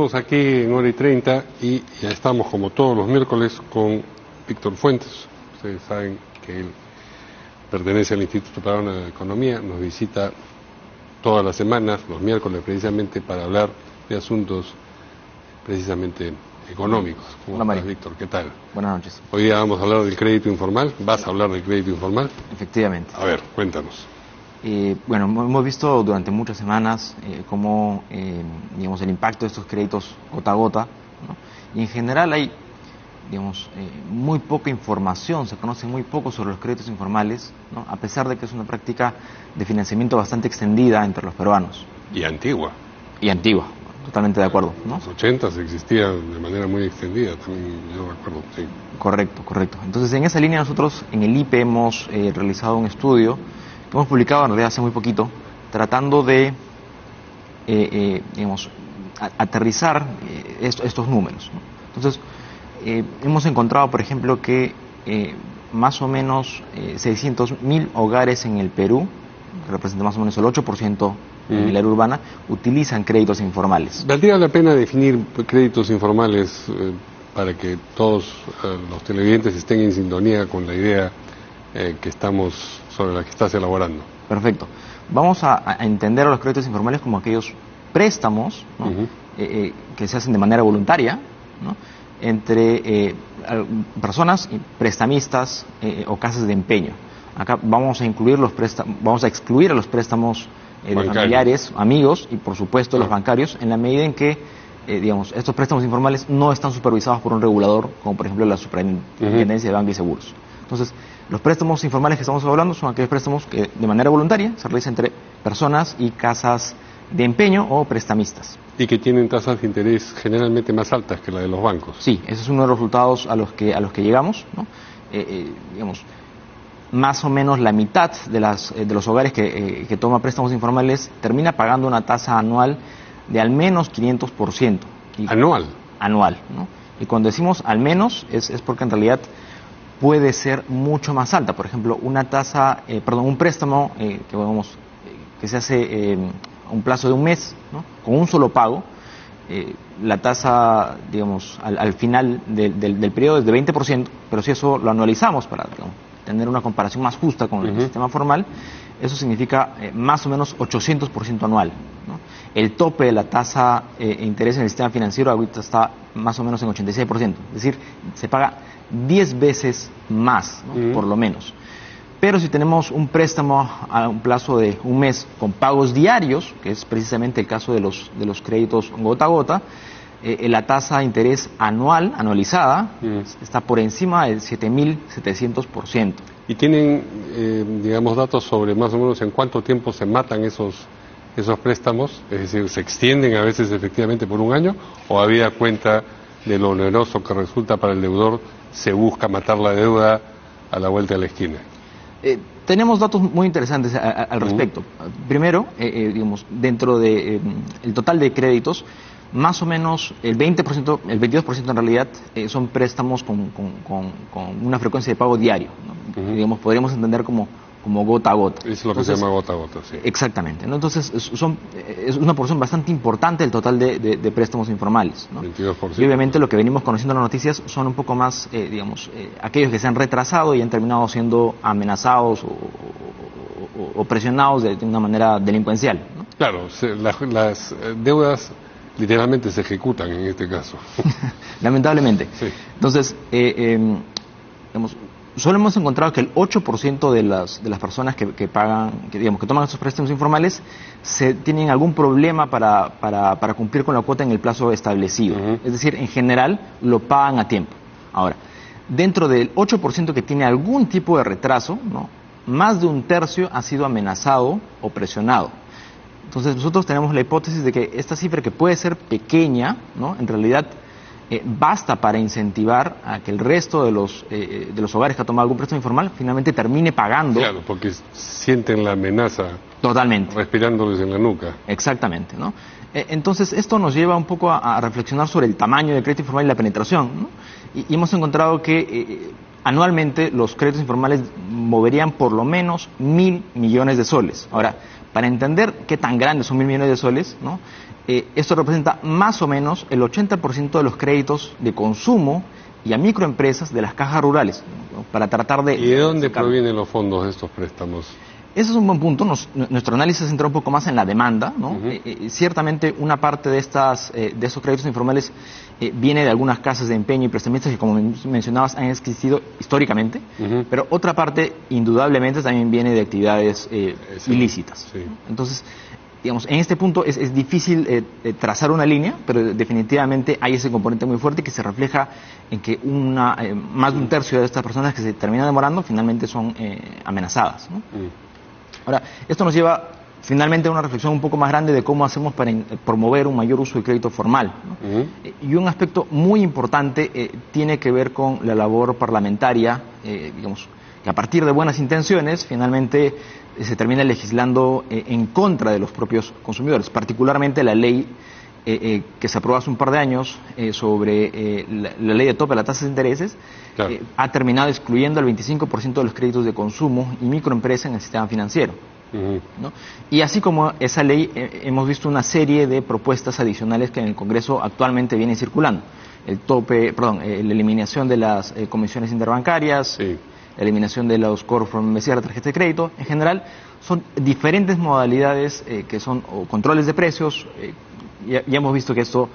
Estamos aquí en Hora y 30 y ya estamos como todos los miércoles con Víctor Fuentes. Ustedes saben que él pertenece al Instituto Peruano de Economía, nos visita todas las semanas, los miércoles precisamente, para hablar de asuntos precisamente económicos. ¿Cómo estás, Víctor? ¿Qué tal? Buenas noches. Hoy día vamos a hablar del crédito informal. ¿Vas a hablar del crédito informal? Efectivamente. A ver, cuéntanos. Bueno, hemos visto durante muchas semanas cómo, digamos, el impacto de estos créditos gota a gota, ¿no? Y en general hay, digamos, muy poca información, se conoce muy poco sobre los créditos informales, ¿no? A pesar de que es una práctica de financiamiento bastante extendida entre los peruanos. Y antigua. Y antigua, totalmente de acuerdo, ¿no? En los 80 existía de manera muy extendida, también yo recuerdo, sí. Correcto, correcto. Entonces, en esa línea nosotros en el IPE hemos realizado un estudio que hemos publicado en realidad hace muy poquito, tratando de, digamos, aterrizar estos números, ¿no? Entonces, hemos encontrado, por ejemplo, que más o menos 600.000 hogares en el Perú, que representa más o menos el 8% en la área urbana, utilizan créditos informales. ¿Valdría la pena definir créditos informales para que todos los televidentes estén en sintonía con la idea sobre la que estás elaborando? Perfecto. Vamos a entender a los créditos informales como aquellos préstamos, ¿no? Que se hacen de manera voluntaria, ¿no? Entre personas, prestamistas o casas de empeño. Acá vamos a excluir a los préstamos de familiares, amigos y por supuesto los bancarios, en la medida en que digamos, estos préstamos informales no están supervisados por un regulador, como por ejemplo la Superintendencia de Banca y Seguros. Entonces, los préstamos informales que estamos hablando son aquellos préstamos que de manera voluntaria se realizan entre personas y casas de empeño o prestamistas. Y que tienen tasas de interés generalmente más altas que la de los bancos. Sí, ese es uno de los resultados a los que llegamos, ¿no? Digamos, más o menos la mitad de los hogares que toma préstamos informales termina pagando una tasa anual de al menos 500%. ¿Anual? Anual, ¿no? Y cuando decimos al menos es porque en realidad puede ser mucho más alta. Por ejemplo, un préstamo que se hace a un plazo de un mes, ¿no? Con un solo pago, la tasa, digamos, al final del periodo es de 20%, pero si eso lo anualizamos para, digamos, tener una comparación más justa con el sistema formal, eso significa más o menos 800% anual, ¿no? El tope de la tasa de interés en el sistema financiero ahorita está más o menos en 86%, es decir, se paga 10 veces más, ¿no? Por lo menos. Pero si tenemos un préstamo a un plazo de un mes con pagos diarios, que es precisamente el caso de los créditos gota a gota, la tasa de interés anualizada, está por encima del 7.700%. ¿Y tienen, digamos, datos sobre más o menos en cuánto tiempo se matan esos préstamos? Es decir, ¿se extienden a veces efectivamente por un año o habida cuenta de lo oneroso que resulta para el deudor, se busca matar la deuda a la vuelta de la esquina? Tenemos datos muy interesantes al respecto. Primero, digamos, dentro de el total de créditos, más o menos el 20%, el 22% en realidad son préstamos con una frecuencia de pago diario, ¿no? Digamos, podríamos entender como gota a gota. Es lo que se llama gota a gota, sí. Exactamente, ¿no? Entonces, es una porción bastante importante del total de préstamos informales, ¿no? 22%. Y obviamente lo que venimos conociendo en las noticias son un poco más, digamos, aquellos que se han retrasado y han terminado siendo amenazados o presionados de una manera delincuencial, ¿no? Claro, las deudas literalmente se ejecutan en este caso. Lamentablemente. Sí. Entonces, digamos, solo hemos encontrado que el 8% de las personas que toman estos préstamos informales tienen algún problema para cumplir con la cuota en el plazo establecido. Es decir, en general lo pagan a tiempo. Ahora, dentro del 8% que tiene algún tipo de retraso, ¿no? Más de un tercio ha sido amenazado o presionado. Entonces nosotros tenemos la hipótesis de que esta cifra, que puede ser pequeña, ¿no? En realidad basta para incentivar a que el resto de los hogares que han tomado algún préstamo informal finalmente termine pagando. Claro, porque sienten la amenaza. Totalmente. Respirándoles en la nuca. Exactamente, ¿no? Entonces esto nos lleva un poco a reflexionar sobre el tamaño del crédito informal y la penetración, ¿no? Y hemos encontrado que anualmente los créditos informales moverían por lo menos 1.000 millones de soles. Ahora, para entender qué tan grandes son 1.000 millones de soles, ¿no? Esto representa más o menos el 80% de los créditos de consumo y a microempresas de las cajas rurales, ¿no? Para tratar de... ¿Y de dónde provienen los fondos de estos préstamos? Ese es un buen punto. Nuestro análisis se centra un poco más en la demanda, ¿no? Ciertamente una parte de esos créditos informales viene de algunas casas de empeño y prestamistas que, como mencionabas, han existido históricamente, pero otra parte indudablemente también viene de actividades ilícitas. Sí. Entonces, digamos, en este punto es difícil trazar una línea, pero definitivamente hay ese componente muy fuerte que se refleja en que más de un tercio de estas personas que se terminan demorando finalmente son amenazadas, ¿no? Ahora, esto nos lleva finalmente a una reflexión un poco más grande de cómo hacemos para promover un mayor uso del crédito formal, ¿no? Y un aspecto muy importante tiene que ver con la labor parlamentaria, digamos, que a partir de buenas intenciones finalmente se termina legislando en contra de los propios consumidores, particularmente la ley que se aprobó hace un par de años sobre la ley de tope de las tasas de intereses. Claro. Ha terminado excluyendo el 25% de los créditos de consumo y microempresas en el sistema financiero, ¿no? Y así como esa ley, hemos visto una serie de propuestas adicionales que en el Congreso actualmente vienen circulando. La eliminación de las comisiones interbancarias, sí, la eliminación de los cobros por membresía de la tarjeta de crédito. En general, son diferentes modalidades que son controles de precios. Ya hemos visto que esto,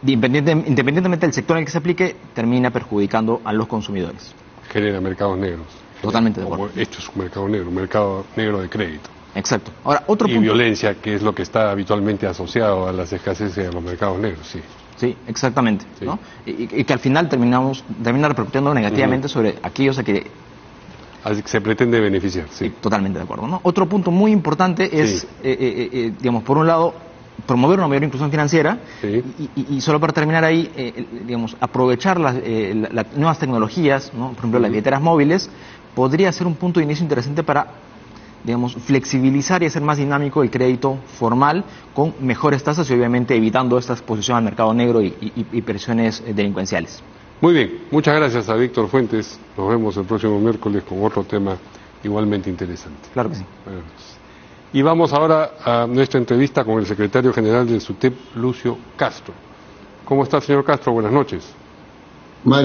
independientemente del sector en el que se aplique, termina perjudicando a los consumidores. Genera mercados negros. Totalmente de acuerdo. Esto es un mercado negro de crédito. Exacto. Ahora, otro punto. Y violencia, que es lo que está habitualmente asociado a las escaseces de los mercados negros, sí. Sí, exactamente, sí, ¿no? Y que al final termina repercutiendo negativamente sobre aquellos a que se pretende beneficiar, sí. Totalmente de acuerdo, ¿no? Otro punto muy importante es, sí, digamos, por un lado, promover una mayor inclusión financiera, sí, y solo para terminar ahí, digamos, aprovechar las nuevas tecnologías, ¿no? Por ejemplo, las billeteras móviles, podría ser un punto de inicio interesante para, digamos, flexibilizar y hacer más dinámico el crédito formal con mejores tasas y obviamente evitando esta exposición al mercado negro y presiones delincuenciales. Muy bien, muchas gracias a Víctor Fuentes. Nos vemos el próximo miércoles con otro tema igualmente interesante. Claro que sí. Bueno, y vamos ahora a nuestra entrevista con el secretario general del SUTEP, Lucio Castro. ¿Cómo está, señor Castro? Buenas noches. Mario.